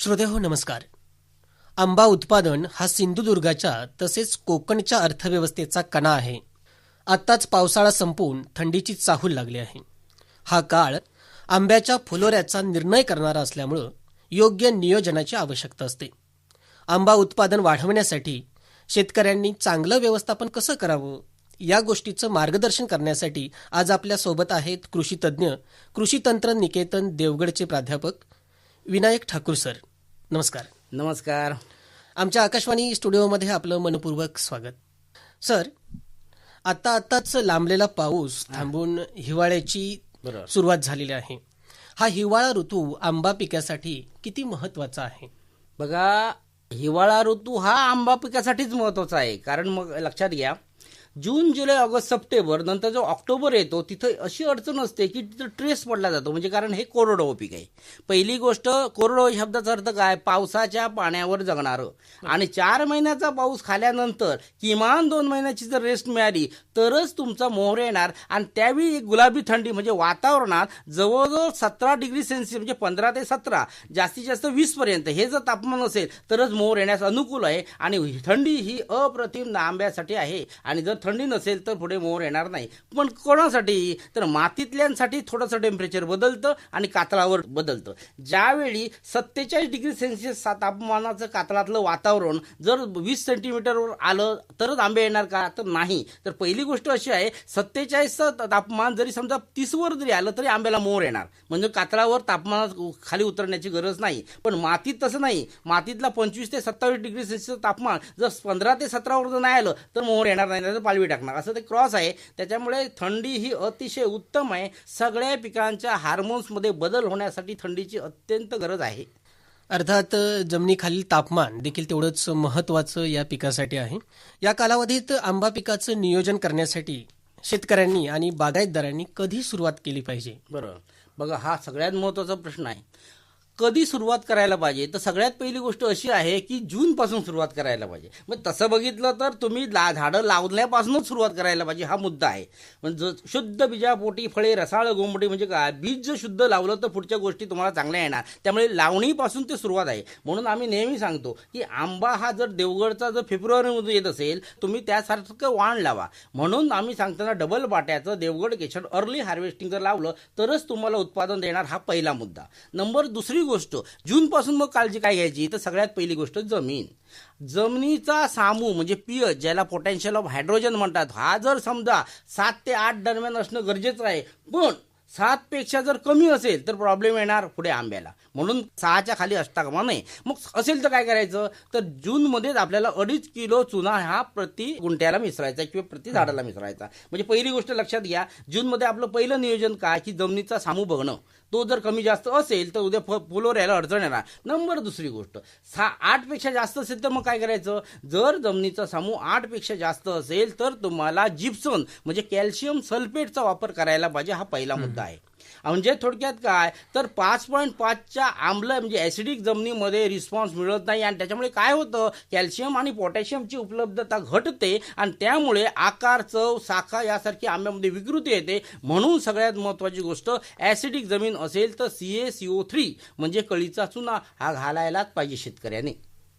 श्रोतेहो नमस्कार. आंबा उत्पादन हा सिंधुदुर्गाच्या तसेच कोकणच्या अर्थव्यवस्थेचा कणा आहे. आत्ताच पावसाळा संपून थंडीची चाहूल लागली आहे. हा काळ आंब्याच्या फुलोऱ्याचा निर्णय करणारा असल्यामुळं योग्य नियोजनाची आवश्यकता असते. आंबा उत्पादन वाढवण्यासाठी शेतकऱ्यांनी चांगलं व्यवस्थापन कसं करावं या गोष्टीचं मार्गदर्शन करण्यासाठी आज आपल्या सोबत आहेत कृषी तज्ज्ञ, कृषी तंत्र निकेतन देवगडचे प्राध्यापक विनायक ठाकूर सर. नमस्कार. नमस्कार. आमच्या आकाशवाणी स्टुडिओमध्ये आपलं मनपूर्वक स्वागत. सर, आत्ताच लांबलेला पाऊस थांबून हिवाळ्याची सुरुवात झालेली आहे. हा हिवाळा ऋतू आंबा पिकासाठी किती महत्वाचा आहे? बघा, हिवाळा ऋतू हा आंबा पिकासाठीच महत्वाचा आहे. कारण मग लक्षात घ्या, जून, जुलै, ऑगस्ट, सप्टेंबर नंतर जो ऑक्टोबर येतो तिथं अशी अडचण असते की तिथं ट्रेस पडला जातो. म्हणजे कारण हे कोरडवाहू पीक आहे. पहिली गोष्ट, कोरडवाहू शब्दाचा अर्थ काय? पावसाच्या पाण्यावर जगणारं. आणि 4 महिन्याचा पाऊस खाल्यानंतर किमान 2 महिन्याची जर रेस्ट मिळाली तरच तुमचा मोहर येणार. आणि त्यावेळी एक गुलाबी थंडी म्हणजे वातावरणात जवळजवळ 17 डिग्री सेल्सिअस म्हणजे 15 ते 17 जास्तीत जास्त 20 पर्यंत हे जर तापमान असेल तरच मोहर येण्यास अनुकूल आहे. आणि थंडी ही अप्रतिम आंब्यासाठी आहे. आणि जर थंडी नसेल तर पुढे मोहर येणार नाही. पण कोणासाठी? तर मातीतल्यांसाठी थोडंसं टेम्परेचर बदलतं आणि कातळावर बदलतं. ज्यावेळी 47 डिग्री सेल्सिअस तापमानाचं कातळातलं वातावरण जर 20 सेंटीमीटरवर आलं तरच आंबे येणार का? तर नाही. तर पहिली गोष्ट अशी आहे, 47चं तापमान जरी समजा 30वर जरी आलं तरी आंब्याला मोहर येणार. म्हणजे कातळावर तापमानात खाली उतरण्याची गरज नाही. पण मातीत तसं नाही. मातीतला 25 ते 27 डिग्री सेल्सिअस तापमान जर 15 ते 17वर जर नाही आलं तर मोहर येणार नाही, तर पालवी टाकणार. असं ते क्रॉस आहे. त्याच्यामुळे थंडी ही अतिशय उत्तम आहे. सगळ्या पिकांच्या हार्मोन्समध्ये बदल होण्यासाठी थंडीची अत्यंत गरज आहे. अर्थात जमिनीखालील तापमान देखील तेवढंच महत्वाचं या पिकासाठी आहे. या कालावधीत आंबा पिकाचं नियोजन करण्यासाठी शेतकऱ्यांनी आणि बागायतदारांनी कधी सुरुवात केली पाहिजे? बरोबर. बघा, हा सगळ्यात महत्त्वाचा प्रश्न आहे. कधी सुरुवात करायला पाहिजे? तर सगळ्यात पहिली गोष्ट अशी आहे की जूनपासून सुरुवात करायला पाहिजे. मग तसं बघितलं तर तुम्ही झाडं लावण्यापासूनच सुरुवात करायला पाहिजे, हा मुद्दा आहे. म्हणजे शुद्ध बीजापोटी फळे रसाळ गोंबडी म्हणजे काय? बीज जर शुद्ध लावलं तर पुढच्या गोष्टी तुम्हाला चांगल्या येणार. त्यामुळे लावणीपासून ते सुरुवात आहे. म्हणून आम्ही नेहमी सांगतो की आंबा हा जर देवगडचा जर फेब्रुवारीमध्ये येत असेल तुम्ही त्यासारखं वाण लावा. म्हणून आम्ही सांगताना डबल बाट्याचं देवगड केशर अर्ली हार्वेस्टिंग जर लावलं तरच तुम्हाला उत्पादन देणार, हा पहिला मुद्दा. नंबर दुसरी गोष्ट, जून पासून मग काळजी काय घ्यायची? तर सगळ्यात पहिली गोष्ट जमिनीचा सामू म्हणजे पीएच, ज्याला पोटॅन्शियल ऑफ हायड्रोजन म्हणतात, हा जर समजा 7 ते 8 दरम्यान असणं गरजेचं आहे. पण 7 पेक्षा जर कमी असेल तर प्रॉब्लेम येणार पुढे आंब्याला. म्हणून 6च्या खाली असता कामा नये. मग असेल तर काय करायचं? तर जूनमध्येच आपल्याला 2.5 किलो चुना हा प्रति गुंठ्याला मिसळायचा किंवा प्रति झाडाला मिसळायचा. म्हणजे पहिली गोष्ट लक्षात घ्या, जूनमध्ये आपलं पहिलं नियोजन काय की जमिनीचा सामू बघणं. तो जर कमी जास्त असेल तर उद्या फुलोर यायला अडचण येणार. नंबर दुसरी गोष्ट, 8 पेक्षा जास्त असेल तर मग काय करायचं? जर जमिनीचा सामू 8 पेक्षा जास्त असेल तर तुम्हाला जिप्सम म्हणजे कॅल्शियम सल्फेटचा वापर करायला पाहिजे, हा पहिला मुद्दा आहे. म्हणजे थोडक्यात काय, तर 5.5च्या आम्ल म्हणजे ॲसिडिक जमिनीमध्ये रिस्पॉन्स मिळत नाही. आणि त्याच्यामुळे काय होतं, कॅल्शियम आणि पोटॅशियमची उपलब्धता घटते आणि त्यामुळे आकार, चव, साखा यासारखी आंब्यामध्ये विकृती येते. म्हणून सगळ्यात महत्त्वाची गोष्ट, ॲसिडिक जमीन असेल तर CaCO3 म्हणजे कळीचा चुना हा घालायलाच पाहिजे शेतकऱ्याने.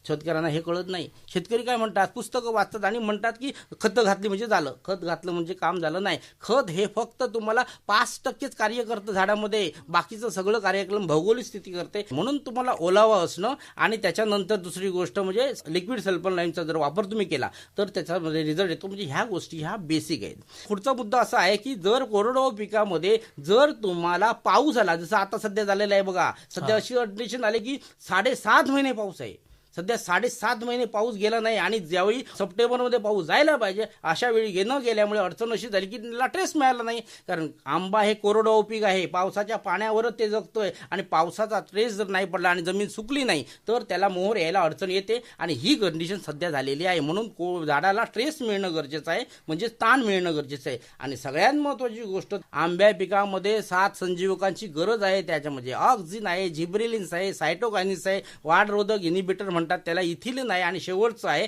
शेतकऱ्यांना हे कळत नाही. शेतकरी काय म्हणतात, पुस्तकं वाचतात आणि म्हणतात की खतं घातली म्हणजे झालं. खत घातलं म्हणजे काम झालं नाही. खत हे फक्त तुम्हाला 5%च कार्य करतं झाडामध्ये, बाकीचं सगळं कार्यक्रम भौगोलिक स्थिती करते. म्हणून तुम्हाला ओलावा असणं आणि त्याच्यानंतर दुसरी गोष्ट म्हणजे लिक्विड सल्फर लाईमचा जर वापर तुम्ही केला तर त्याच्यामध्ये रिझल्ट येतो. म्हणजे ह्या गोष्टी ह्या बेसिक आहेत. पुढचा मुद्दा असा आहे की जर कोरडवाहू पिकामध्ये जर तुम्हाला पाऊस आला, जसं आता सध्या झालेला आहे बघा, सध्या अशी कंडिशन आली की 7.5 महिने पाऊस आहे. सध्या 7.5 महिने पाऊस गेला नाही. आणि ज्यावेळी सप्टेंबरमध्ये पाऊस जायला पाहिजे अशा वेळी न गेल्यामुळे अडचण अशी झाली की त्याला ट्रेस मिळाला नाही. कारण आंबा हे कोरडवाहू पीक आहे, पावसाच्या पाण्यावरच ते जगतोय. आणि पावसाचा ट्रेस जर नाही पडला आणि जमीन सुकली नाही तर त्याला मोहर यायला अडचण येते. आणि ही कंडिशन सध्या झालेली आहे. म्हणून झाडाला ट्रेस मिळणं गरजेचं आहे, म्हणजे ताण मिळणं गरजेचं आहे. आणि सगळ्यात महत्त्वाची गोष्ट, आंब्या पिकामध्ये 7 संजीवकांची गरज आहे. त्याच्यामध्ये ऑक्झिन आहे, झिब्रेलिन्स आहे, सायटोकायनिन्स आहे, वाढरोधक इनिबिटर म्हणतात त्याला इथिलिन आहे, आणि शेवटचं आहे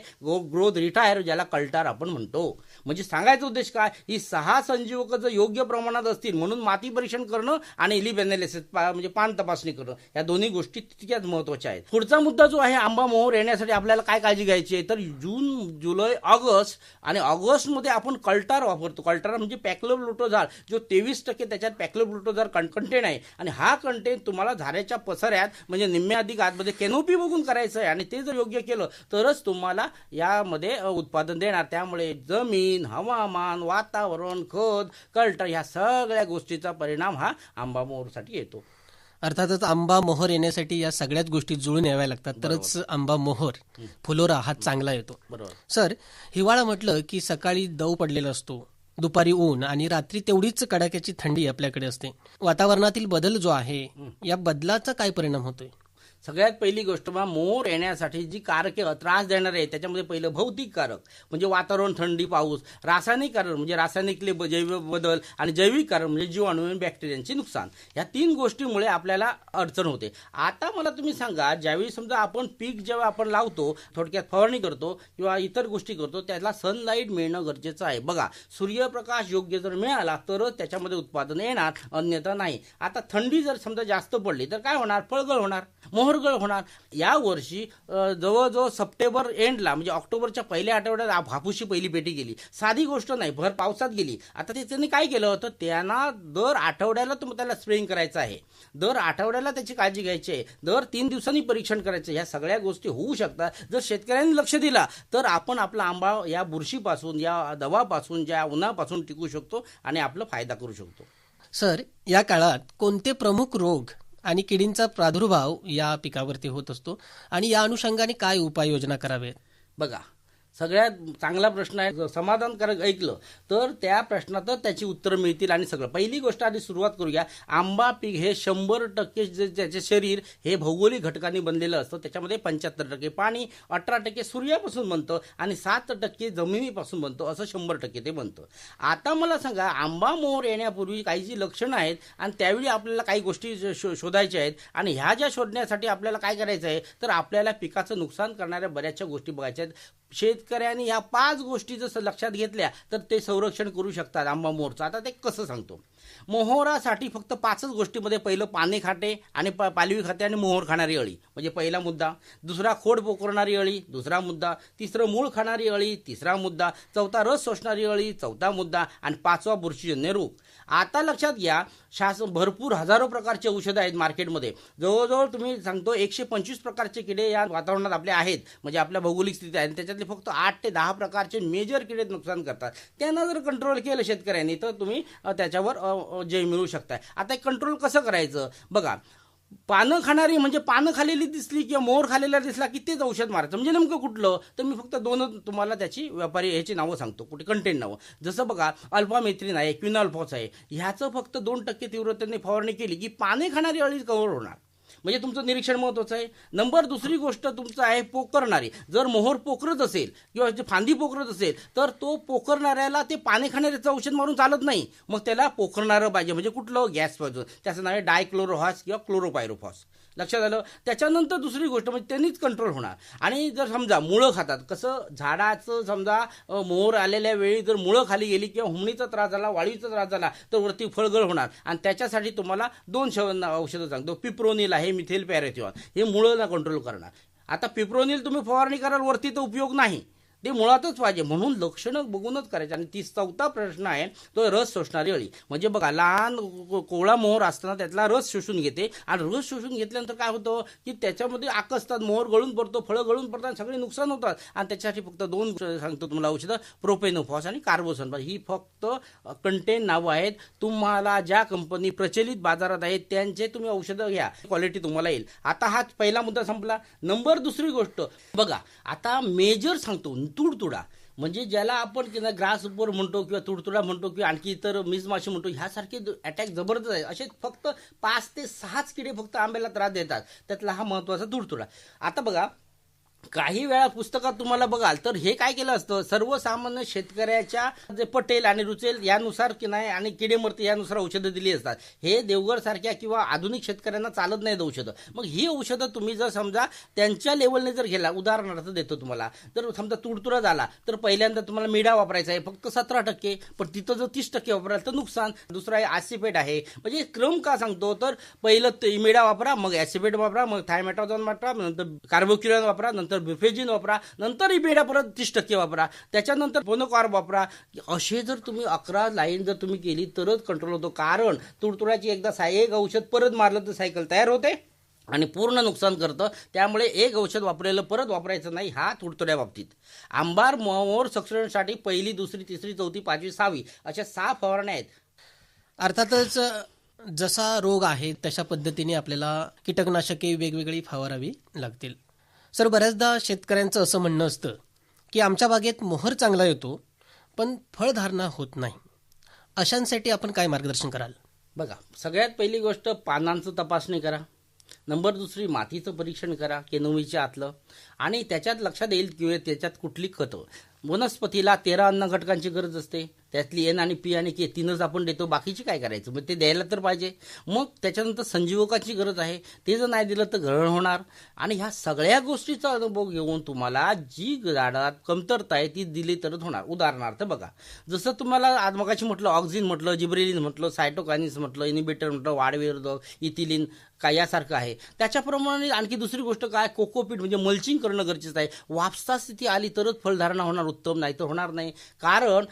ग्रोथ रिटायर, ज्याला कल्टार आपण म्हणतो. म्हणजे सांगायचा उद्देश काय, ही 6 संजीवक जर योग्य प्रमाणात असतील, म्हणून माती परीक्षण करणं आणि इलिप एनालिसिस म्हणजे पान तपासणी करणं, या दोन्ही गोष्टी तितक्याच महत्वाच्या आहेत. पुढचा मुद्दा जो आहे, आंबा मोहर येण्यासाठी आपल्याला काय काळजी घ्यायची आहे, तर जून, जुलै, ऑगस्ट आणि ऑगस्टमध्ये आपण कल्टार वापरतो. कल्टार म्हणजे पॅक्लोब्युटोझाल, जो 23% त्याच्यात पॅक्लोब्युटोझाल कंटेंट आहे, आणि हा कंटेंट तुम्हाला झाडाच्या पसऱ्यात म्हणजे निम्म्या अधिक आतमध्ये कॅनोपी बघून करायचं आहे, आणि ते जर योग्य केलं तरच तुम्हाला यामध्ये उत्पादन देणार. त्यामुळे जमीन, हवामान, वातावरण, खत, कल्टर ह्या सगळ्या गोष्टीचा परिणाम हा आंबा मोहरसाठी येतो. अर्थातच आंबा मोहर येण्यासाठी या सगळ्याच गोष्टी जुळून याव्या लागतात, तरच आंबा मोहर फुलोरा हा चांगला येतो. बरोबर. सर, हिवाळा म्हटलं की सकाळी दव पडलेला असतो, दुपारी ऊन आणि रात्री तेवढीच कडाक्याची थंडी आपल्याकडे असते. वातावरणातील बदल जो आहे, या बदलाचा काय परिणाम होतोय? सगळ्यात पहिली गोष्ट मोहर येण्यासाठी जी कारके त्रास देणारे आहे, त्याच्यामध्ये पहिलं भौतिक कारक म्हणजे वातावरण, थंडी, पाऊस. रासायनिक कारण म्हणजे रासायनिकले जैव बदल, आणि जैविक कारण म्हणजे जीवाणू आणि बॅक्टेरियांचे नुकसान. या 3 गोष्टीमुळे आपल्याला अडचण होते. आता मला तुम्ही सांगा, ज्यावेळी समजा आपण पीक जेव्हा आपण लावतो, थोडक्यात फवारणी करतो किंवा इतर गोष्टी करतो, त्याला सनलाईट मिळणं गरजेचं आहे. बघा, सूर्यप्रकाश योग्य जर मिळाला तरच त्याच्यामध्ये उत्पादन येणार, अन्यथा नाही. आता थंडी जर समजा जास्त पडली तर काय होणार, फळगळ होणार, मोहरगळ होणार. या वर्षी जवळजवळ सप्टेंबर एंडला म्हणजे ऑक्टोबरच्या पहिल्या आठवड्यात हापूसची पहिली पेटी गेली. साधी गोष्ट नाही, भर पावसात गेली. आता त्यांनी काय केलं होतं, त्यांना दर आठवड्याला त्याला स्प्रेइंग करायचं आहे, दर आठवड्याला त्याची काळजी घ्यायची आहे, दर 3 दिवसांनी परीक्षण करायचं. ह्या सगळ्या गोष्टी होऊ शकतात जर शेतकऱ्यांनी लक्ष दिला, तर आपण आपला आंबा या बुरशीपासून, या दवापासून, या उन्हापासून टिकू शकतो आणि आपला फायदा करू शकतो. सर, या काळात कोणते प्रमुख रोग आणि किडींचा प्रादुर्भाव या पिकावरती होत असतो, आणि या अनुषंगाने काय उपाययोजना कराव्यात? बघा, सगळ्यात चांगला प्रश्न आहे. समाधानकारक ऐकलं तर त्या प्रश्नातच त्याची उत्तरं मिळतील. आणि सगळं पहिली गोष्ट आधी सुरुवात करूया. आंबा पीक हे 100% त्याचे शरीर हे भौगोलिक घटकांनी बनलेलं असतं. त्याच्यामध्ये 75% पाणी, 18% सूर्यापासून बनतं आणि 7% जमिनीपासून बनतं, असं 100% ते बनतं. आता मला सांगा, आंबा मोहर येण्यापूर्वी काही जी लक्षणं आहेत आणि त्यावेळी आपल्याला काही गोष्टी शोधायच्या आहेत, आणि ह्या ज्या शोधण्यासाठी आपल्याला काय करायचं आहे, तर आपल्याला पिकाचं नुकसान करणाऱ्या बऱ्याचशा गोष्टी बघायच्या आहेत. शेतकऱ्यांनी ह्या 5 गोष्टी जर लक्षात घेतल्या तर ते संरक्षण करू शकतात आंबा मोहरचं. आता ते कसं सांगतो. मोहरासाठी फक्त 5च गोष्टीमध्ये पहिलं पाने खाते आणि पालवी खाते आणि मोहर खाणारी अळी म्हणजे पहिला मुद्दा. दुसरा खोड पोखरणारी अळी, दुसरा मुद्दा. तिसरं मूळ खाणारी अळी, तिसरा मुद्दा. चौथा रस शोषणारी अळी, चौथा मुद्दा. आणि 5वा बुरशीजन्य रोग. आता लक्षात घ्या, भरपूर हजारो प्रकारचे औषधं आहेत मार्केटमध्ये. जवळजवळ तुम्ही सांगतो 125 प्रकारचे किडे या वातावरणात आपले आहेत, म्हणजे आपल्या भौगोलिक स्थिती आहे. त्याच्यातले फक्त 8 ते 10 प्रकारचे मेजर किडे नुकसान करतात. त्यांना जर कंट्रोल केलं शेतकऱ्यांनी तर तुम्ही त्याच्यावर जय मिळवू शकताय. आता कंट्रोल कसं करायचं बघा. पानं खाणारी म्हणजे पानं खालेली दिसली किंवा मोहर खालेला दिसला की तेच औषध मारायचं. म्हणजे नेमकं कुठलं, तर मी फक्त 2 तुम्हाला त्याची व्यापारी ह्याची नावं सांगतो, कुठे कंटेंट नावं. जसं बघा, अल्फामेथ्रिन आहे, क्विनॉल्फॉस आहे. ह्याचं फक्त 2% तीव्रतेने फवारणी केली की पाने खाणारी अळी कव्हर होणार. म्हणजे तुमचं निरीक्षण महत्वाचं आहे. नंबर दुसरी गोष्ट तुमचं आहे पोकरणारी. जर मोहर पोखरत असेल किंवा फांदी पोखरत असेल तर तो पोखरणाऱ्याला ते पाने खाणाऱ्याचं औषध मारून चालत नाही. मग त्याला पोखरणारं पाहिजे. म्हणजे कुठलं, गॅस पाहिजे. त्याचं नाव आहे डायक्लोरोहॉस किंवा क्लोरोपायरोफॉस. लक्षात आलं. त्याच्यानंतर दुसरी गोष्ट म्हणजे त्यांनीच कंट्रोल होणार. आणि जर समजा मुळं खातात, कसं झाडाचं समजा मोहर आलेल्या वेळी जर मुळं खाली गेली किंवा हुमणीचा त्रास झाला, वाळीचा त्रास झाला तर वरती फळगळ होणार. आणि त्याच्यासाठी तुम्हाला 2 औषधं सांगतो. पिप्रोनिल आहे, मिथेल पॅरेथिऑन. हे मुळंला कंट्रोल करणार. आता पिप्रोनिल तुम्ही फवारणी कराल वरती तर उपयोग नाही, ते मुळातच पाहिजे. म्हणून लक्षणं बघूनच करायचं. आणि 4था प्रश्न आहे तो रस शोषणारी अळी. म्हणजे बघा, लहान कोवळा मोहर असताना त्यातला रस शोषून घेते, आणि रस शोषून घेतल्यानंतर काय होतं की त्याच्यामध्ये आकसतात, मोहर गळून पडतो, फळं गळून पडतात, सगळे नुकसान होतात. आणि त्याच्यासाठी फक्त 2 सांगतो तुम्हाला औषधं, प्रोपेनोफॉस आणि कार्बोसल्फास. ही फक्त कंटेन नावं आहेत. तुम्हाला ज्या कंपनी प्रचलित बाजारात आहेत त्यांचे तुम्ही औषधं घ्या, क्वालिटी तुम्हाला येईल. आता हा पहिला मुद्दा संपला. नंबर दुसरी गोष्ट बघा, आता मेजर सांगतो, तुडतुडा. म्हणजे ज्याला आपण ग्रास उपर म्हणतो किंवा तुडतुडा म्हणतो किंवा आणखी इतर मिसमाशी म्हणतो, ह्यासारखे अटॅक जबरदस्त आहे. असे फक्त 5 ते 6च किडे फक्त आंब्याला त्रास देतात. त्यातला हा महत्वाचा तुडतुडा. आता बघा, काही वेळा पुस्तकात तुम्हाला बघाल तर हे काय केलं असतं, सर्वसामान्य शेतकऱ्याच्या जे पटेल आणि रुचेल यानुसार की नाही आणि किडेमरते यानुसार औषधं दिली असतात. हे देवगड सारख्या किंवा आधुनिक शेतकऱ्यांना चालत नाहीत औषधं. मग ही औषधं तुम्ही जर समजा त्यांच्या लेवलने जर गेला, उदाहरणार्थ देतो तुम्हाला, तर समजा तुडतुडा झाला तर पहिल्यांदा तुम्हाला मिडा वापरायचा आहे फक्त 17%, पण तिथं जर 30% वापराल तर नुकसान. दुसरा आहे ॲसिपेट आहे. म्हणजे क्रम का सांगतो, तर पहिलं मिडा वापरा, मग ॲसिपेट वापरा, मग थायमॅटाझॉन वापरा, नंतर कार्बोक्युरॉन वापरा, नंतर बिफेजिन वापरा, नंतर इबेडा परत 30% वापरा, त्याच्यानंतर मोनोकार्ब वापरा. असे जर तुम्ही 11 लाईन जर तुम्ही केली तरच कंट्रोल होतो. कारण तुडतुड्याची एकदा एक औषध परत मारलं तर सायकल तयार होते आणि पूर्ण नुकसान करतं. त्यामुळे एक औषध वापरलेलं परत वापरायचं नाही, हा तुडतुड्या बाबतीत. आंबार मोहोर संरक्षणासाठी पहिली, दुसरी, तिसरी, चौथी, पाचवी, 6वी अशा 6 फवारण्या आहेत. अर्थातच जसा रोग आहे तशा पद्धतीने आपल्याला कीटकनाशके वेगवेगळी फवारावी लागतील. सर, बऱ्याचदा शेतकऱ्यांचं असं म्हणणं असतं की आमच्या बागेत मोहर चांगला येतो पण फळधारणा होत नाही. अशांसाठी आपण काय मार्गदर्शन कराल? बघा, सगळ्यात पहिली गोष्ट पानांचं तपासणी करा. नंबर दुसरी मातीचं परीक्षण करा केनोमीच्या आतलं, आणि त्याच्यात लक्षात येईल की त्याच्यात कुठली खतं. वनस्पतीला 13 अन्न घटकांची गरज असते, त्यातली एन आणि पी आणि के 3च आपण देतो, बाकीची काय करायचं, मग ते द्यायला तर पाहिजे. मग त्याच्यानंतर संजीवकाची गरज आहे, ते जर नाही दिलं तर गळण होणार. आणि ह्या सगळ्या गोष्टीचा अनुभव घेऊन तुम्हाला जी झाडात कमतरता आहे ती दिली तरच होणार. उदाहरणार्थ बघा, जसं तुम्हाला आज मगाशी म्हटलं, ऑक्झिन म्हटलं, जिब्रेलिन म्हटलं, सायटोकायनिन्स म्हटलं, इनिबिटर म्हटलं, वाढविरोधक, इथिलिन काय यासारखं आहे. त्याच्याप्रमाणे आणखी दुसरी गोष्ट काय, कोकोपीट म्हणजे मल्चिंग करणं गरजेचं आहे. वापसा स्थिती आली तरच फळधारणा होणार, उत्तम नाही तर होणार नाही. कारण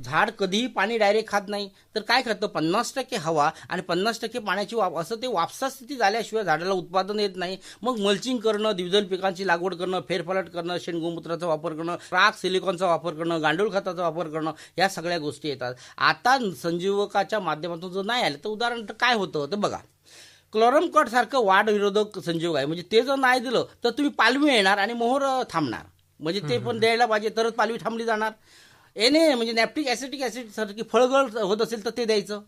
झाड कधीही पाणी डायरेक्ट खात नाही, तर काय करतं, 50% हवा आणि 50% पाण्याची असं ते वापसा स्थिती झाल्याशिवाय झाडाला उत्पादन येत नाही. मग मल्चिंग करणं, द्विदल पिकांची लागवड करणं, फेरफालट करणं, शेणगोमूत्राचा वापर करणं, राख सिलिकॉनचा वापर करणं, गांडूळ खताचा वापर करणं, या सगळ्या गोष्टी येतात. आता संजीवकाच्या माध्यमातून जर नाही आलं तर उदाहरण काय होतं, तर बघा, क्लोरमकॉट सारखं वाढ विरोधक संजीवक आहे. म्हणजे ते जर नाही दिलं तर तुम्ही पालवी येणार आणि मोहर थांबणार. म्हणजे ते पण द्यायला पाहिजे तरच पालवी थांबली जाणार. म्हणजे नॅप्टिक ॲसिटिक ॲसिड सारखी फळगळ होत असेल तर ते द्यायचं.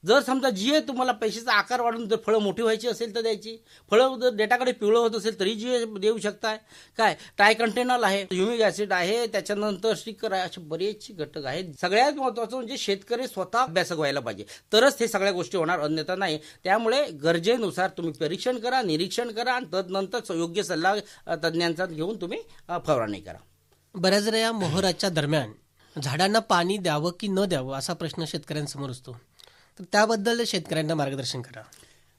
जर समजा जी तुम्हाला पैशाचा आकार वाढून जर फळं मोठी व्हायची असेल तर द्यायची. फळं जर डेटाकडे पिवळं होत असेल तरी जी देऊ शकताय. काय ट्रायकंटेनॉल आहे, ह्युमिक ॲसिड आहे, त्याच्यानंतर स्टिकर आहे, असे बरेचसे घटक आहेत. सगळ्यात महत्त्वाचं म्हणजे शेतकरी स्वतः अभ्यासक व्हायला पाहिजे, तरच हे सगळ्या गोष्टी होणार, अन्यथा नाही. त्यामुळे गरजेनुसार तुम्ही परीक्षण करा, निरीक्षण करा आणि तदनंतर योग्य सल्ला तज्ज्ञांचा घेऊन तुम्ही फवारणी करा. बऱ्याच वेळा मोहराच्या दरम्यान झाडांना पाणी द्यावं की न द्यावं असा प्रश्न शेतकऱ्यांसमोर असतो, तर त्याबद्दल शेतकऱ्यांना मार्गदर्शन करा.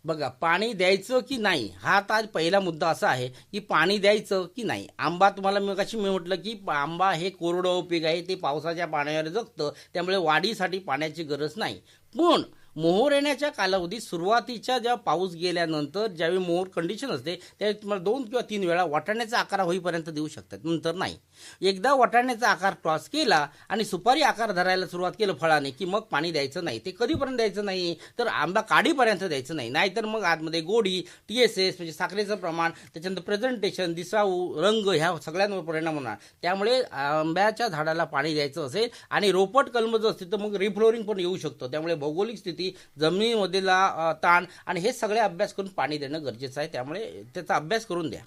बघा, पाणी द्यायचं की नाही हा आता पहिला मुद्दा असा आहे की पाणी द्यायचं की नाही. आंबा तुम्हाला मगाशी मी म्हटलं की आंबा हे कोरडं पीक आहे, ते पावसाच्या पाण्यावर जगतं, त्यामुळे वाढीसाठी पाण्याची गरज नाही. पण मोहोर येण्याच्या कालावधीत सुरुवातीच्या ज्या पाऊस गेल्यानंतर ज्यावेळी मोहोर कंडिशन असते त्यावेळी तुम्हाला 2 किंवा 3 वेळा वाटाण्याचा आकार होईपर्यंत देऊ शकतात, नंतर नाही. एकदा वाटाण्याचा आकार क्रॉस केला आणि सुपारी आकार धरायला सुरुवात केलं फळाने की मग पाणी द्यायचं नाही. ते कधीपर्यंत द्यायचं नाही, तर आंबा काढीपर्यंत द्यायचं नाही. नाहीतर मग आतमध्ये गोडी, TSS म्हणजे साखरेचं प्रमाण, त्याच्यानंतर प्रेझेंटेशन, दिसाऊ, रंग ह्या सगळ्यांवर परिणाम होणार. त्यामुळे आंब्याच्या झाडाला पाणी द्यायचं असेल आणि रोपट कलम जर असतील तर मग रिफ्लोरिंग पण येऊ शकतं. त्यामुळे भौगोलिक स्थिती, जमिनीमधला ताण आणि हे सगळे अभ्यास करून पाणी देणं गरजेचं आहे. त्यामुळे त्याचा अभ्यास करून द्या.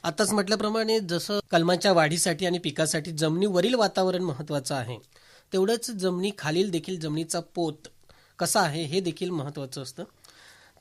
आताच म्हटल्याप्रमाणे जसं कलमाच्या वाढीसाठी आणि पिकासाठी जमिनीवरील वातावरण महत्त्वाचं आहे, तेवढंच जमिनीखालील देखील जमिनीचा पोत कसा आहे हे देखील महत्त्वाचं असतं.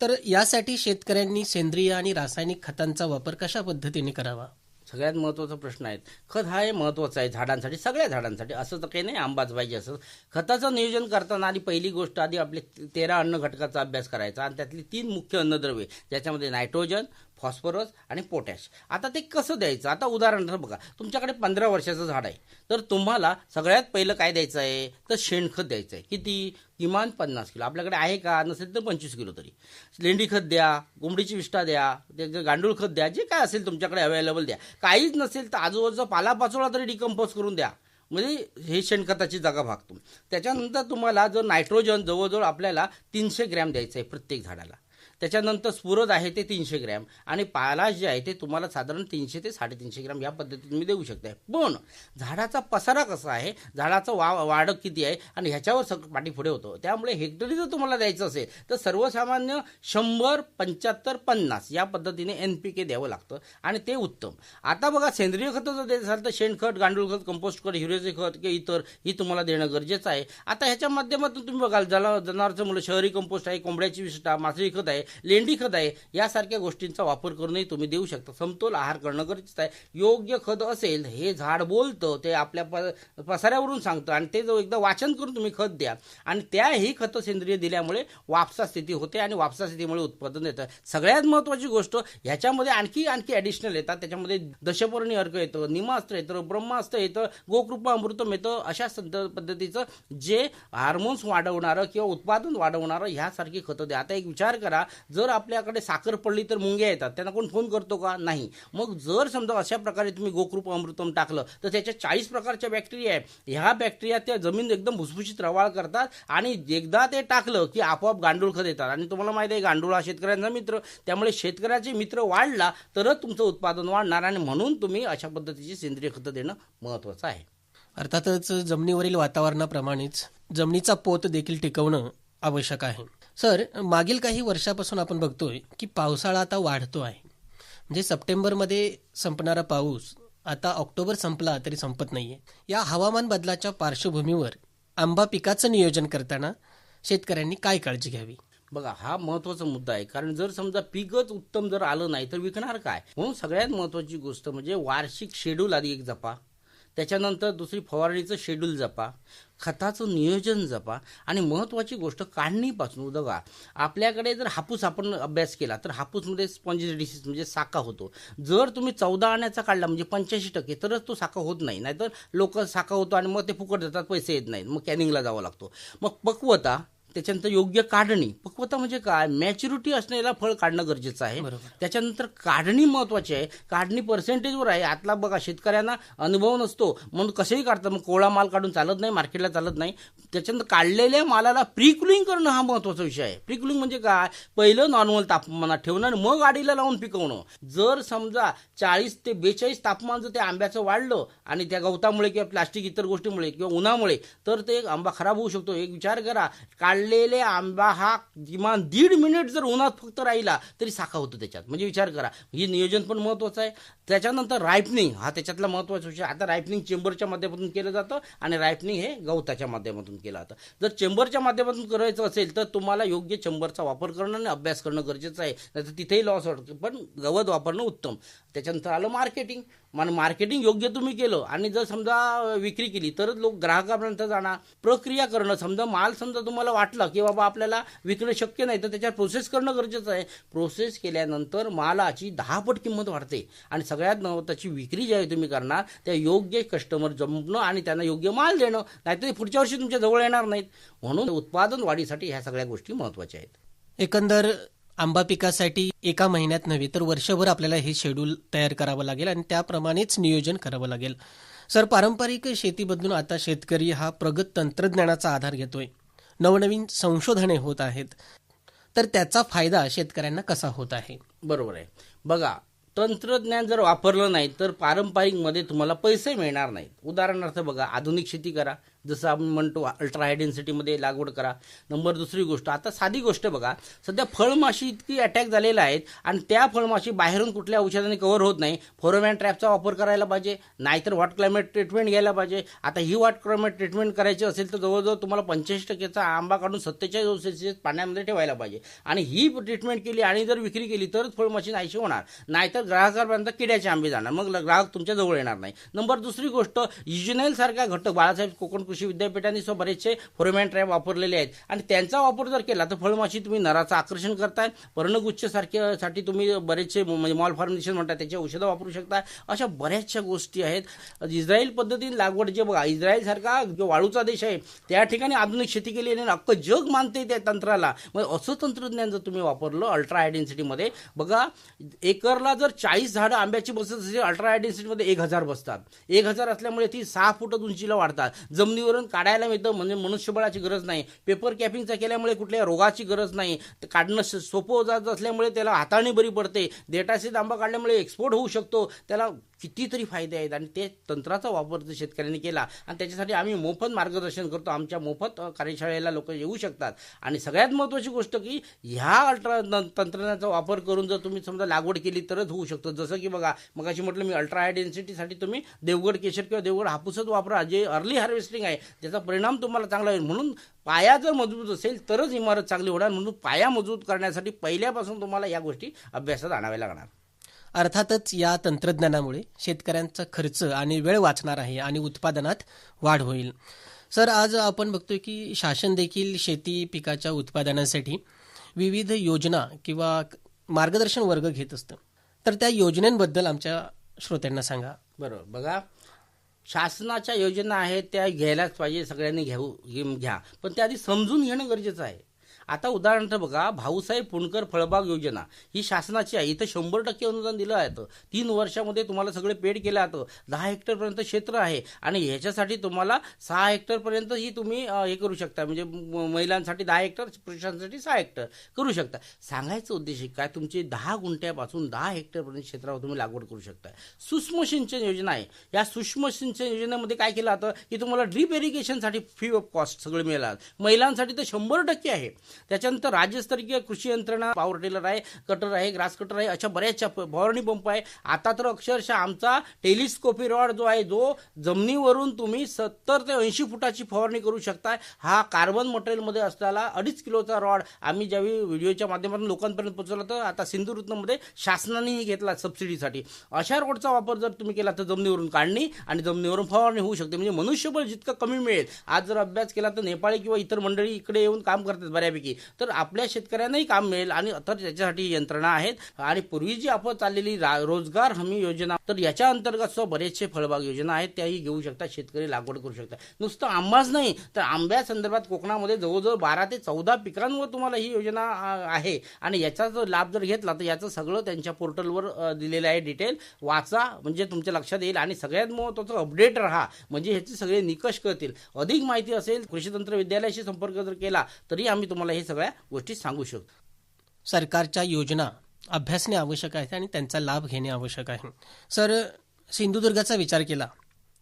तर यासाठी शेतकऱ्यांनी सेंद्रिय आणि रासायनिक खतांचा वापर कशा पद्धतीने करावा? सगळ्यात महत्त्वाचा प्रश्न आहे. खत हा हे महत्त्वाचं आहे झाडांसाठी, सगळ्या झाडांसाठी. असं तर काही नाही आंबाच पाहिजे असं. खताचं नियोजन करताना आधी पहिली गोष्ट आधी आपले 13 अन्न घटकाचा अभ्यास करायचा आणि त्यातली 3 मुख्य अन्नद्रव्ये ज्याच्यामध्ये नायट्रोजन, फॉस्फरस आणि पोटॅश. आता ते कसं द्यायचं, आता उदाहरणार्थ बघा, तुमच्याकडे 15 वर्षाचं झाड आहे तर तुम्हाला सगळ्यात पहिलं काय द्यायचं आहे, तर शेणखत द्यायचं आहे. किती? किमान 50 किलो. आपल्याकडे आहे का, नसेल तर 25 किलो तरी. लेंडी खत द्या, कोंबडीची विष्ठा द्या, त्याचं गांडूळ खत द्या, जे काय असेल तुमच्याकडे अवेलेबल द्या. काहीच नसेल तर आजूबाजूचा पालापाचोळा तरी डिकम्पोज करून द्या, म्हणजे हे शेणखताची जागा भागतो. त्याच्यानंतर तुम्हाला जर नायट्रोजन जवळजवळ आपल्याला 300 ग्रॅम द्यायचं आहे प्रत्येक झाडाला. त्याच्यानंतर स्फुरद आहे ते 300 ग्रॅम आणि पालाश जे आहे ते तुम्हाला साधारण 300 ते 350 ग्रॅम या पद्धतीने तुम्ही देऊ शकताय. पण झाडाचा पसारा कसा आहे, झाडाचं वाढ किती आहे आणि ह्याच्यावर सगळं पाठी पुढे होतं. त्यामुळे हेक्टरी जर तुम्हाला द्यायचं असेल तर सर्वसामान्य 100, 75, 50 या पद्धतीने NPK द्यावं लागतं आणि ते उत्तम. आता बघा सेंद्रिय खतं जर देत असाल तर शेणखत, गांडूळ खत, कंपोस्ट खत, हिरेचे खत किंवा इतर ही तुम्हाला देणं गरजेचं आहे. आता ह्याच्या माध्यमातून तुम्ही बघाल जनावरचं मुलं शहरी कंपोस्ट आहे, कोंबड्याची विष्ठा, मासळी खत आहे, लेंडी खत आहे, यासारख्या गोष्टींचा वापर करूनही तुम्ही देऊ शकता. समतोल आहार करणं गरजेचं आहे. योग्य खत असेल, हे झाड बोलतं, ते आपल्या पसाऱ्यावरून सांगतं आणि ते जो एकदा वाचन करून तुम्ही खत द्या आणि त्याही खतं सेंद्रिय दिल्यामुळे वापसा स्थिती होते आणि वापसा स्थितीमुळे उत्पादन येतं. सगळ्यात महत्त्वाची गोष्ट ह्याच्यामध्ये आणखी ॲडिशनल येतात. त्याच्यामध्ये दशपर्णी अर्क येतं, निमास्त्र येतं, ब्रह्मास्त्र येतं, गोकृपा अमृतम येतं. अशा पद्धतीचं जे हार्मोन्स वाढवणारं किंवा उत्पादन वाढवणारं ह्यासारखी खतं द्या. आता एक विचार करा, जर आपल्याकडे साखर पडली तर मुंग्या येतात, त्यांना कोण फोन करतो का? नाही. मग जर समजा अशा प्रकारे तुम्ही गोकृपा अमृतम टाकलं तर त्याच्या 40 प्रकारच्या बॅक्टेरिया आहे. ह्या बॅक्टेरिया त्या जमीन एकदम भुसभुशीत रवाळ करतात आणि एकदा ते टाकलं की आपोआप गांडूळ खत येतात. आणि तुम्हाला माहिती आहे गांडूळ हा शेतकऱ्यांचा मित्र, त्यामुळे शेतकऱ्याचे मित्र वाढला तरच तुमचं उत्पादन वाढणार आणि म्हणून तुम्ही अशा पद्धतीची सेंद्रिय खतं देणं महत्त्वाचं आहे. अर्थातच जमिनीवरील वातावरणाप्रमाणेच जमिनीचा पोत देखील टिकवणं आवश्यक आहे. सर, मागील काही वर्षापासून आपण बघतोय की पावसाळा आता वाढतो आहे. म्हणजे सप्टेंबरमध्ये संपणारा पाऊस आता ऑक्टोबर संपला तरी संपत नाहीये. या हवामान बदलाच्या पार्श्वभूमीवर आंबा पिकाचं नियोजन करताना शेतकऱ्यांनी काय काळजी घ्यावी? बघा, हा महत्त्वाचा मुद्दा आहे. कारण जर समजा पीकच उत्तम जर आलं नाही तर विकणार काय? म्हणून सगळ्यात महत्त्वाची गोष्ट म्हणजे वार्षिक शेड्यूल आधी एक जपा, त्याच्यानंतर दुसरी फवारणीचं शेड्यूल जपा, खताचं नियोजन जपा आणि महत्त्वाची गोष्ट काढणीपासून. बघा, आपल्याकडे जर हापूस आपण अभ्यास केला तर हापूसमध्ये स्पॉन्जी डिसीज म्हणजे साका होतो. जर तुम्ही 14 आण्याचा काढला म्हणजे 85% तरच तो साका होत नाही. नाहीतर लोक साका होतो आणि मग ते फुकट देतात, पैसे येत नाहीत, मग कॅनिंगला जावं लागतो. मग पक्वता, त्याच्यानंतर योग्य काढणी. पक्वता म्हणजे काय? मॅच्युरिटी असलेला फळ काढणं गरजेचं आहे. त्याच्यानंतर काढणी महत्त्वाची आहे. काढणी पर्सेंटेजवर आहे. आतला बघा, शेतकऱ्यांना अनुभव नसतो म्हणून कसेही काढतात, मग कोवळा माल काढून चालत नाही, मार्केटला चालत नाही. त्याच्यानंतर काढलेल्या मालाला प्री-कुलिंग करणं हा महत्त्वाचा विषय आहे. प्री-कुलिंग म्हणजे काय? पहिलं नॉर्मल तापमानात ठेवणं आणि मग गाडीला लावून पिकवणं. जर समजा 40 ते 42 तापमान जर त्या आंब्याचं वाढलं आणि त्या गवतामुळे किंवा प्लास्टिक इतर गोष्टीमुळे किंवा उन्हामुळे, तर ते आंबा खराब होऊ शकतो. एक विचार करा, काढलेले आंबा हा किमान 1.5 मिनिट जर उन्हात फक्त राहिला तरी साखा होतो त्याच्यात. म्हणजे विचार करा, हे नियोजन पण महत्त्वाचं आहे. त्याच्यानंतर रायपनिंग हा त्याच्यातला महत्त्वाचा विषय. आता रायपनिंग चेंबरच्या माध्यमातून केलं जातं आणि रायपनिंग हे गवताच्या माध्यमातून केलं जातं. जर चेंबरच्या माध्यमातून करायचं असेल तर तुम्हाला योग्य चेंबरचा वापर करणं आणि अभ्यास करणं गरजेचं आहे. नाहीतर तिथेही लॉस होतं, पण गवत वापरणं उत्तम. त्याच्यानंतर आलं मार्केटिंग. मार्केटिंग योग्य तुम्ही केलं आणि जर समजा विक्री केली तरच लोक ग्राहकापर्यंत जाणार. प्रक्रिया करणं, समजा माल समजा तुम्हाला वाटलं की बाबा आपल्याला विकणं शक्य नाही तर त्याच्यावर प्रोसेस करणं गरजेचं आहे. प्रोसेस केल्यानंतर मालाची 10 पट किंमत वाढते आणि सगळ्यात महत्त्वाची विक्री जी आहे तुम्ही करणार त्या योग्य कस्टमर जमणं आणि त्यांना योग्य माल देणं, नाहीतर ते पुढच्या वर्षी तुमच्या जवळ येणार नाहीत. म्हणून उत्पादन वाढीसाठी ह्या सगळ्या गोष्टी महत्त्वाच्या आहेत. एकंदर आंबा पिकासाठी एका महिन्यात नव्हे तर वर्षभर आपल्याला हे शेड्यूल तयार करावं लागेल आणि त्याप्रमाणेच नियोजन करावं लागेल. सर, पारंपरिक शेती बदलून आता शेतकरी हा प्रगत तंत्रज्ञानाचा आधार घेतोय, नवनवीन संशोधने होत आहेत, तर त्याचा फायदा शेतकऱ्यांना कसा होत आहे? बरोबर आहे. बघा, तंत्रज्ञान जर वापरलं नाही तर पारंपरिकमध्ये तुम्हाला पैसे मिळणार नाहीत. उदाहरणार्थ बघा, आधुनिक शेती करा, जसं आपण म्हणतो अल्ट्रा हाय डेन्सिटीमध्ये लागवड करा. दुसरी गोष्ट, आता साधी गोष्ट बघा, सध्या फळमाशी इतकी अटॅक झालेला आहेत आणि त्या फळमाशी बाहेरून कुठल्या औषधाने कव्हर होत नाही. फेरोमोन ट्रॅपचा वापर करायला पाहिजे, नाहीतर हॉट क्लायमेट ट्रीटमेंट घ्यायला पाहिजे. आता ही हॉट क्लायमेट ट्रीटमेंट करायची असेल तर जवळजवळ तुम्हाला 85%चा आंबा काढून 47° पाण्यामध्ये ठेवायला पाहिजे आणि ही ट्रीटमेंट केली आणि जर विक्री केली तरच फळमाशी नाहीशी होणार, नाहीतर ग्राहकापर्यंत किड्याचे आंबे जाणार, मग ग्राहक तुमच्या जवळ येणार नाही. दुसरी गोष्ट, युजनेल सारख्या घटक बाळासाहेब कोकण कृषी विद्यापीठाने बरेचसे फेरोमोन ट्रॅप वापरलेले आहेत आणि त्यांचा वापर जर केला तर फळमाशी तुम्ही नराचं आकर्षण करताय. पर्णगुच्छ साठी तुम्ही बरेचसे म्हणजे मॉल फॉर्मेशन म्हणतात त्याची औषधं वापरू शकता. अशा बऱ्याचशा गोष्टी आहेत. इस्रायल पद्धतीने लागवड, जे बघा इस्रायल सारखा जो वाळूचा देश आहे त्या ठिकाणी आधुनिक शेती केली आणि अख्खं जग मानते त्या तंत्राला. मग असं तंत्रज्ञान जर तुम्ही वापरलं अल्ट्रा हाय डेन्सिटीमध्ये, बघा एकरला जर 40 झाडं आंब्याची बसत असेल अल्ट्रा हाय डेन्सिटीमध्ये 1000 बसतात. 1000 असल्यामुळे ती 6 फूट उंचीला वाढतात. जमिनीवर जमिनीवरून काढायला मिळतं, म्हणजे मनुष्यबळाची गरज नाही. पेपर कॅपिंगचा केल्यामुळे कुठल्या रोगाची गरज नाही. ते काढणं सोपं जात असल्यामुळे त्याला हाताळणी बरी पडते. देठाशीत आंबा काढल्यामुळे एक्सपोर्ट होऊ शकतो. त्याला कितीतरी फायदे आहेत आणि ते तंत्राचा वापर जर शेतकऱ्यांनी केला आणि त्याच्यासाठी आम्ही मोफत मार्गदर्शन करतो. आमच्या मोफत कार्यशाळेला लोक येऊ शकतात. आणि सगळ्यात महत्त्वाची गोष्ट की ह्या तंत्रज्ञानाचा वापर करून जर तुम्ही समजा लागवड केली तरच होऊ शकतं. जसं की बघा, मगाशी म्हटलं मी अल्ट्रा हाय डेन्सिटीसाठी तुम्ही देवगड केशर किंवा देवगड हापूसच वापरा, जे अर्ली हार्वेस्टिंग आहे त्याचा परिणाम तुम्हाला चांगला होईल. म्हणून पाया जर मजबूत असेल तरच इमारत चांगली होणार. म्हणून पाया मजबूत करण्यासाठी पहिल्यापासून तुम्हाला या गोष्टी अभ्यासात आणाव्या लागणार. अर्थातच या तंत्रज्ञानामुळे शेतकऱ्यांचा खर्च आणि वेळ वाचणार आहे आणि उत्पादनात वाढ होईल. सर, आज आपण बघतोय की शासन देखील शेती पिकाच्या उत्पादनासाठी विविध योजना किंवा मार्गदर्शन वर्ग घेत असतं. तर त्या योजनांबद्दल आमच्या श्रोत्यांना सांगा. बरोबर. बघा, शासनाच्या योजना आहेत त्या घ्यायलाच पाहिजे, सगळ्यांनी घ्या, पण त्या आधी समजून घेणं गरजेचं आहे. आता उदाहरणार्थ बघा, भाऊसाहेब पुणकर फळबाग योजना ही शासनाची आहे. इथं 100% अनुदान दिलं आहे. 3 वर्षामध्ये तुम्हाला सगळे पेड केलं जातं. 10 हेक्टरपर्यंत क्षेत्र आहे आणि ह्याच्यासाठी तुम्हाला 6 हेक्टरपर्यंत ही तुम्ही हे करू शकता. म्हणजे महिलांसाठी 10 हेक्टर, पुरुषांसाठी 6 हेक्टर करू शकता. सांगायचं उद्देश काय, तुमचे 10 गुंठ्यापासून 10 हेक्टरपर्यंत क्षेत्रावर तुम्ही लागवड करू शकता. सूक्ष्म सिंचन योजना आहे. या सूक्ष्म सिंचन योजनेमध्ये काय केलं जातं की तुम्हाला ड्रीप इरिगेशनसाठी फ्री ऑफ कॉस्ट सगळे मिळालं. महिलांसाठी तर 100% आहे. त्याच्यानंतर राज्यस्तरीय कृषी यंत्रणा, पॉवर टिलर आहे, कटर आहे, ग्रास कटर आहे, अशा बऱ्याचशा फवारणी पंप आहे. आता तर अक्षरशः आमचा टेलिस्कोपी रॉड जो आहे, जो जमिनीवरून तुम्ही 70 ते 80 फुटाची फवारणी करू शकता. हा कार्बन मटेरियलमध्ये असलेला 2.5 किलोचा रॉड आम्ही ज्यावेळी व्हिडिओच्या माध्यमातून लोकांपर्यंत पोहोचवला, तर आता सिंधुदुर्गमध्ये शासनानेही घेतला सबसिडीसाठी. अशा रॉडचा वापर जर तुम्ही केला तर जमिनीवरून काढणी आणि जमिनीवरून फवारणी होऊ शकते. म्हणजे मनुष्यबळ जितकं कमी मिळेल. आज जर अभ्यास केला तर नेपाळी किंवा इतर मंडळी इकडे येऊन काम करतात बऱ्यापैकी, तर आपल्या शेतकऱ्यांनाही काम मिळेल. आणि तर त्याच्यासाठी यंत्रणा आहेत. आणि पूर्वी जी आपण चाललेली रोजगार हमी योजना, तर याच्या अंतर्गत बरेचसे फळबाग योजना आहेत, त्याही घेऊ शकता. शेतकरी लागवड करू शकता. नुसतं आंबाच नाही तर आंब्या संदर्भात कोकणामध्ये जवळजवळ 12 ते 14 पिकांवर तुम्हाला ही योजना आहे. आणि याचा जर लाभ जर घेतला तर याचं सगळं त्यांच्या पोर्टलवर दिलेलं आहे. डिटेल वाचा, म्हणजे तुमच्या लक्षात येईल. आणि सगळ्यात महत्त्वाचं, अपडेट राहा, म्हणजे ह्याचे सगळे निकष कळतील. अधिक माहिती असेल, कृषी तंत्र विद्यालयाशी संपर्क जर केला तरी आम्ही तुम्हाला हे सगळ्या गोष्टी सांगू शकतो. सरकारच्या योजना अभ्यासणे आवश्यक आहे आणि त्यांचा लाभ घेणे आवश्यक आहे. सर, सिंधुदुर्गाचा विचार केला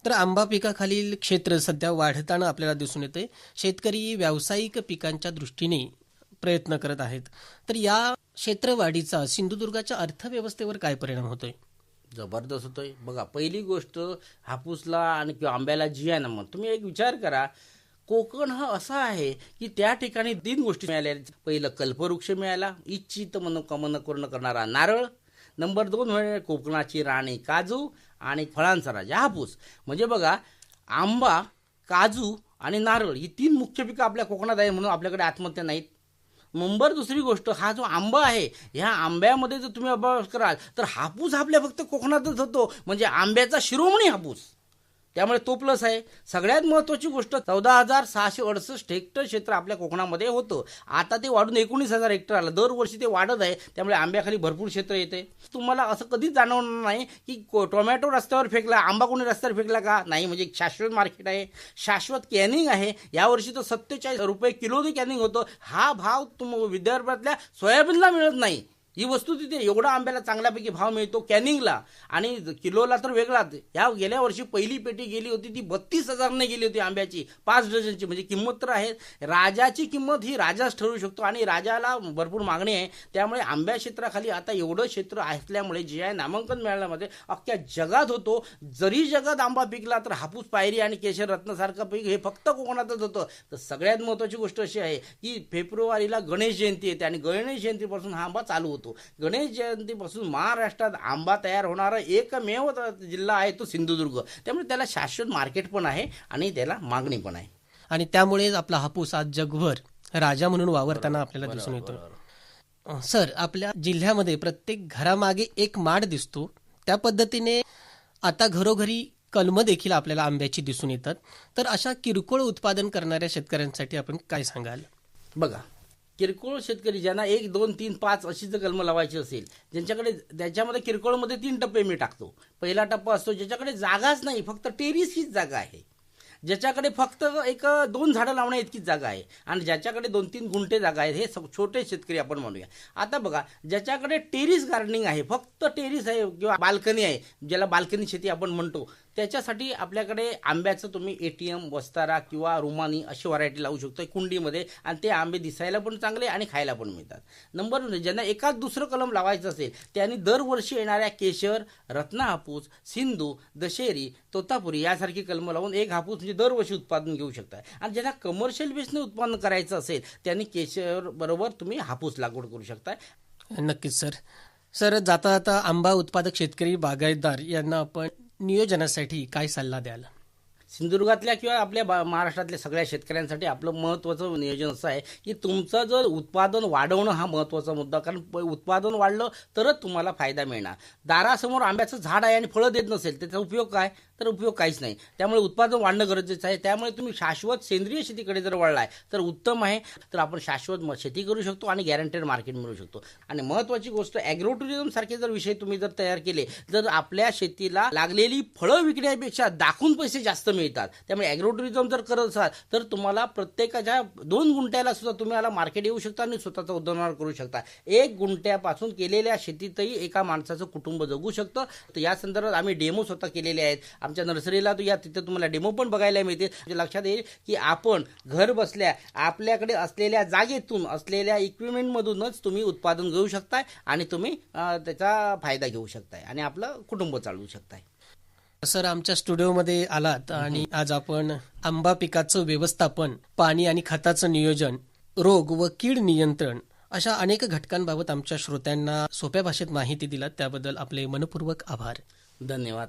तर आंबा पिकाखालील क्षेत्र सध्या वाढताना आपल्याला दिसून येते. शेतकरी व्यावसायिक पिकांच्या दृष्टीने प्रयत्न करत आहेत. तर या क्षेत्रवाढीचा सिंधुदुर्गाच्या अर्थव्यवस्थेवर काय परिणाम होतोय? जबरदस्त होतोय. बघा, पहिली गोष्ट, हापूसला आणि किंवा आंब्याला जी आहे ना, मग तुम्ही एक विचार करा, कोकण हा असा आहे की त्या ठिकाणी 3 गोष्टी मिळाल्या. पहिलं कल्पवृक्ष मिळाला, इच्छित मनोकामना पूर्ण करणारा नारळ. नंबर 2 म्हणजे कोकणाची राणी काजू आणि फळांचा राजा हापूस. म्हणजे बघा, आंबा, काजू आणि नारळ ही 3 मुख्य पिकं आपल्या कोकणात आहे, म्हणून आपल्याकडे आत्महत्या नाहीत. नंबर दुसरी गोष्ट, हा जो आंबा आहे, ह्या आंब्यामध्ये जर तुम्ही अभ्यास कराल तर हापूस आपल्या फक्त कोकणातच होतो, म्हणजे आंब्याचा शिरोमणी हापूस. त्यामुळे तो प्लस आहे. सगळ्यात महत्त्वाची गोष्ट, 14,668 हेक्टर क्षेत्र आपल्या कोकणामध्ये होतं. आता ते वाढून 19,000 हेक्टर आलं. दरवर्षी ते वाढत आहे. त्यामुळे आंब्याखाली भरपूर क्षेत्र येते. तुम्हाला असं कधीच जाणवणार नाही की टोमॅटो रस्त्यावर फेकला, आंबा कोणी रस्त्यावर फेकला का? नाही, म्हणजे शाश्वत मार्केट आहे, शाश्वत कॅनिंग आहे. यावर्षी तर 47 रुपये किलोने कॅनिंग होतं. हा भाव विदर्भातल्या सोयाबीनला मिळत नाही. ही वस्तू तिथे एवढा आंब्याला चांगल्यापैकी भाव मिळतो कॅनिंगला, आणि किलोला तर वेगळाच. या गेल्या वर्षी पहिली पेटी गेली होती ती 32,000ने गेली होती आंब्याची, 5 डझनची. म्हणजे किंमत तर आहे. राजाची किंमत ही राजाच ठरवू शकतो आणि राजाला भरपूर मागणी आहे. त्यामुळे आंब्या क्षेत्राखाली आता एवढं क्षेत्र असल्यामुळे जे आहे नामांकन मिळाल्यामध्ये अख्ख्या जगात होतो. जरी जगात आंबा पिकला तर हापूस, पायरी आणि केशर रत्नसारखं पीक हे फक्त कोकणातच होतं. तर सगळ्यात महत्त्वाची गोष्ट अशी आहे की फेब्रुवारीला गणेश जयंती येते आणि गणेश जयंतीपासून हा आंबा चालू होतो. गणेश जयंतीपासून महाराष्ट्रात आंबा तयार होणारा एकमेव जिल्हा आहे तो सिंधुदुर्ग. त्यामुळे त्याला शाश्वत मार्केट पण आहे आणि त्याला मागणी पण आहे. आणि त्यामुळेच आपला हापूस आज जगभर राजा म्हणून वावरताना आपल्याला दिसून येतो. सर, आपल्या जिल्ह्यामध्ये प्रत्येक घरामागे एक माड दिसतो. त्या पद्धतीने आता घरोघरी कलमं देखील आपल्याला आंब्याची दिसून येतात. तर अशा किरकोळ उत्पादन करणाऱ्या शेतकऱ्यांसाठी आपण काय सांगाल? बघा, किरकोळ शेतकरी ज्यांना 1, 2, 3, 5 अशी जर कलमं लावायची असेल, ज्यांच्याकडे, त्याच्यामध्ये किरकोळमध्ये 3 टप्पे मी टाकतो. पहिला टप्पा असतो ज्याच्याकडे जागाच नाही, फक्त टेरिस हीच जागा आहे. ज्याच्याकडे फक्त एक 2 झाडं लावण्या इतकीच जागा आहे आणि ज्याच्याकडे 2-3 गुंठे जागा आहेत, हे छोटे शेतकरी आपण म्हणूया. आता बघा, ज्याच्याकडे टेरिस गार्डनिंग आहे, फक्त टेरिस आहे किंवा बाल्कनी आहे, ज्याला बाल्कनी शेती आपण म्हणतो, त्याच्यासाठी आपल्याकडे आंब्याचं तुम्ही ATM, वस्तारा किंवा रुमानी अशी व्हरायटी लावू शकतो कुंडीमध्ये, आणि ते आंबे दिसायला पण चांगले आणि खायला पण मिळतात. नंबर 2, ज्यांना एकाच दुसरं कलम लावायचं असेल त्यांनी दरवर्षी येणाऱ्या केशर, रत्ना हापूस, सिंधू, दशेरी, तोतापुरी यासारखी कलमं लावून एक हापूस म्हणजे दरवर्षी उत्पादन घेऊ शकता. आणि ज्यांना कमर्शियल बेसने उत्पादन करायचं असेल त्यांनी केशर बरोबर तुम्ही हापूस लागवड करू शकता. नक्कीच सर. सर, जाता जाता आंबा उत्पादक शेतकरी बागायतदार यांना आपण नियोजनासाठी काय सल्ला द्याल? सिंधुदुर्गातल्या किंवा आपल्या महाराष्ट्रातल्या सगळ्या शेतकऱ्यांसाठी आपलं महत्त्वाचं नियोजन असं आहे की तुमचं जर उत्पादन वाढवणं हा महत्त्वाचा मुद्दा, कारण उत्पादन वाढलं तरच तुम्हाला फायदा मिळणार. दारासमोर आंब्याचं झाड आहे आणि फळं देत नसेल त्याचा उपयोग काय? तर उपयोग काहीच नाही. त्यामुळे उत्पादन वाढणं गरजेचं आहे. त्यामुळे तुम्ही शाश्वत सेंद्रिय शेतीकडे जर वळलाय तर उत्तम आहे. तर आपण शाश्वत शेती करू शकतो आणि गॅरंटेड मार्केट मिळू शकतो. आणि महत्त्वाची गोष्ट, ॲग्रो टुरिझम सारखे जर विषय तुम्ही जर तयार केले, जर आपल्या शेतीला लागलेली फळं विकण्यापेक्षा दाखवून पैसे जास्त मिळतात. त्यामुळे ॲग्रो टुरिझम जर करत असाल तर तुम्हाला प्रत्येकाच्या 2 गुंठ्याला सुद्धा तुम्हाला मार्केट येऊ शकता आणि स्वतःचा उद्योगधंदा करू शकता. 1 गुंठ्यापासून केलेल्या शेतीतही एका माणसाचं कुटुंब जगू शकतं. तर या संदर्भात आम्ही डेमो स्वतः केलेले आहेत. आमच्या नर्सरीला या तिथे तुम्हाला डेमो पण बघायला मिळते. लक्षात येईल की आपण घर बसल्या आपल्याकडे असलेल्या जागेतून, असलेल्या इक्विपमेंटमधूनच तुम्ही उत्पादन घेऊ शकताय आणि तुम्ही त्याचा फायदा घेऊ शकताय आणि आपलं कुटुंब चालवू शकताय. सर, आमच्या स्टुडिओमध्ये आलात आणि आज आपण आंबा पिकाचं व्यवस्थापन, पाणी आणि खताचं नियोजन, रोग व कीड नियंत्रण अशा अनेक घटकांबाबत आमच्या श्रोत्यांना सोप्या भाषेत माहिती दिलात. त्याबद्दल आपले मनपूर्वक आभार. धन्यवाद.